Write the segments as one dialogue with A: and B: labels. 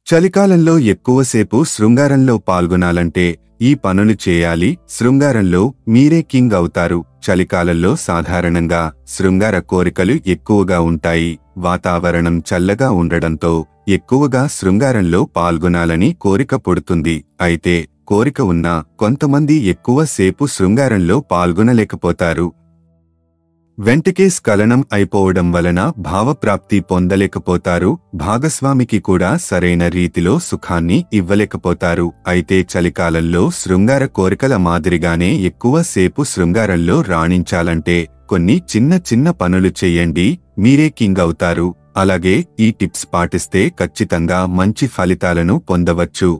A: చలికాలంలో ఎక్కువసేపు శృంగారంలో పాల్గొనాలంటే ఈ పనులు చేయాలి. శృంగారంలో మీరే కింగ్ అవుతారు. చలికాలంలో సాధారణంగా శృంగార కోరికలు ఎక్కువగా ఉంటాయి. వాతావరణం చల్లగా ఉండడంతో ఎక్కువగా శృంగారంలో పాల్గొనాలని కోరిక పుడుతుంది. అయితే కోరిక ఉన్నా కొంతమంది ఎక్కువ సేపు శృంగారంలో పాల్గొనలేకపోతారు. వెంటకే స్ఖలనం అయిపోవడం వలన భావప్రాప్తి పొందలేకపోతారు. భాగస్వామికి కూడా సరైన రీతిలో సుఖాన్ని ఇవ్వలేకపోతారు. అయితే చలికాలంలో శృంగార కోరికల మాదిరిగానే ఎక్కువ సేపు శృంగారంలో రాణించాలంటే కొన్ని చిన్న చిన్న పనులు చెయ్యండి. మీరే కింగ్ అవుతారు. అలాగే ఈ టిప్స్ పాటిస్తే ఖచ్చితంగా మంచి ఫలితాలను పొందవచ్చు.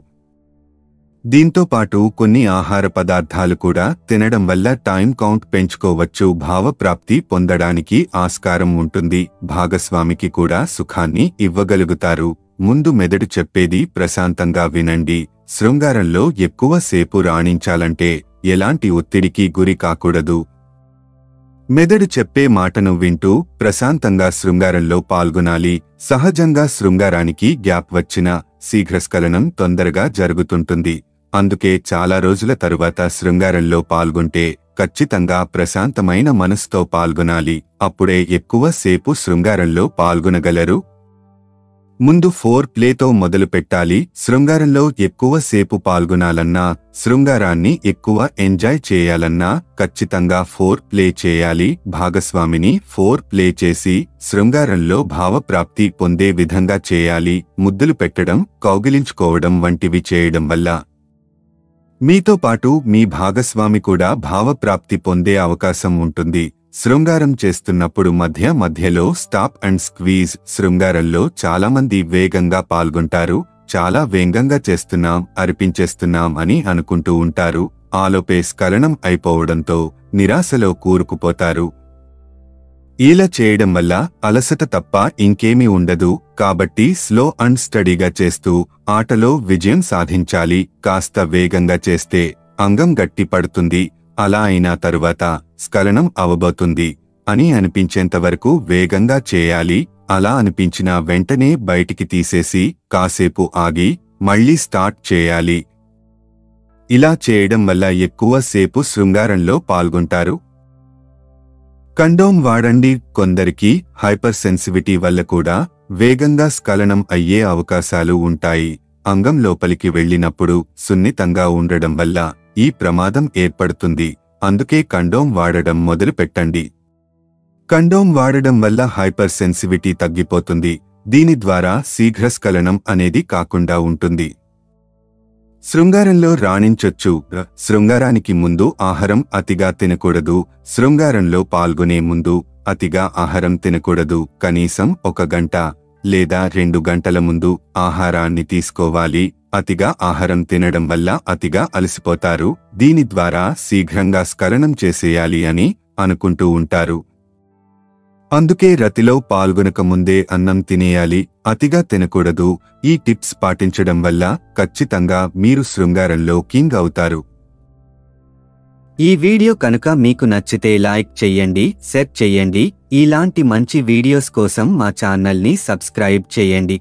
A: దీంతో పాటు కొన్ని ఆహార పదార్థాలు కూడా తినడం వల్ల టైం కౌంట్ పెంచుకోవచ్చు. భావప్రాప్తి పొందడానికి ఆస్కారం ఉంటుంది. భాగస్వామికి కూడా సుఖాన్ని ఇవ్వగలుగుతారు. ముందు మెదడు చెప్పేది ప్రశాంతంగా వినండి. శృంగారంలో ఎక్కువ సేపు రాణించాలంటే ఎలాంటి ఒత్తిడికి గురి కాకూడదు. మెదడు చెప్పే మాటను వింటూ ప్రశాంతంగా శృంగారంలో పాల్గొనాలి. సహజంగా శృంగారానికి గ్యాప్ వచ్చినా శీఘ్రస్ఖలనం తొందరగా జరుగుతుంటుంది. అందుకే చాలా రోజుల తరువాత శృంగారంలో పాల్గొంటే ఖచ్చితంగా ప్రశాంతమైన మనసుతో పాల్గొనాలి. అప్పుడే ఎక్కువ సేపు శృంగారంలో పాల్గొనగలరు. ముందు ఫోర్ ప్లేతో మొదలు పెట్టాలి. శృంగారంలో ఎక్కువ సేపు పాల్గొనాలన్నా శృంగారాన్ని ఎక్కువ ఎంజాయ్ చేయాలన్నా ఖచ్చితంగా ఫోర్ ప్లే చేయాలి. భాగస్వామిని ఫోర్ ప్లే చేసి శృంగారంలో భావప్రాప్తి పొందే విధంగా చేయాలి. ముద్దులు పెట్టడం, కౌగిలించుకోవడం వంటివి చేయడం వల్ల మీతో పాటు మీ భాగస్వామి కూడా భావప్రాప్తి పొందే అవకాశం ఉంటుంది. శృంగారం చేస్తున్నప్పుడు మధ్య మధ్యలో స్టాప్ అండ్ స్క్వీజ్. శృంగారంలో చాలామంది వేగంగా పాల్గొంటారు. చాలా వేగంగా చేస్తున్నాం, అర్పించేస్తున్నాం అని అనుకుంటూ ఉంటారు. ఆలోపే స్ఖలనం అయిపోవడంతో నిరాశలో కూరుకుపోతారు. ఇలా చేయడం వల్ల అలసట తప్ప ఇంకేమీ ఉండదు. కాబట్టి స్లో అండ్ స్టడీగా చేస్తూ ఆటలో విజయం సాధించాలి. కాస్త వేగంగా చేస్తే అంగం గట్టి పడుతుంది. అలా అయినా తరువాత స్ఖలనం అవబోతుంది అని అనిపించేంతవరకు వేగంగా చేయాలి. అలా అనిపించిన వెంటనే బయటికి తీసేసి కాసేపు ఆగి మళ్లీ స్టార్ట్ చేయాలి. ఇలా చేయడం వల్ల ఎక్కువ సేపు శృంగారంలో పాల్గొంటారు. కండోమ్ వాడండి. కొందరికి హైపర్ సెన్సిటివిటీ వల్ల కూడా వేగంగా స్ఖలనం అయ్యే అవకాశాలు ఉంటాయి. అంగం లోపలికి వెళ్లినప్పుడు సున్నితంగా ఉండడం వల్ల ఈ ప్రమాదం ఏర్పడుతుంది. అందుకే కండోమ్ వాడడం మొదలు పెట్టండి. కండోమ్ వాడడం వల్ల హైపర్ సెన్సిటివిటీ తగ్గిపోతుంది. దీని ద్వారా శీఘ్రస్ఖలనం అనేది కాకుండా ఉంటుంది. శృంగారంలో రాణించొచ్చు. శృంగారానికి ముందు ఆహారం అతిగా తినకూడదు. శృంగారంలో పాల్గొనే ముందు అతిగా ఆహారం తినకూడదు. కనీసం 1 గంట లేదా 2 గంటల ముందు ఆహారాన్ని తీసుకోవాలి. అతిగా ఆహారం తినడం వల్ల అతిగా అలసిపోతారు. దీని ద్వారా శీఘ్రంగా స్ఖలనం చేసేయాలి అని అనుకుంటూ ఉంటారు. అందుకే రతిలో పాల్గొనక ముందే అన్నం తినేయాలి. అతిగా తినకూడదు. ఈ టిప్స్ పాటించడం వల్ల ఖచ్చితంగా మీరు శృంగారంలో కింగ్ అవుతారు.
B: ఈ వీడియో కనుక మీకు నచ్చితే లైక్ చెయ్యండి, షేర్ చెయ్యండి. ఇలాంటి మంచి వీడియోస్ కోసం మా ఛానల్ని సబ్స్క్రైబ్ చేయండి.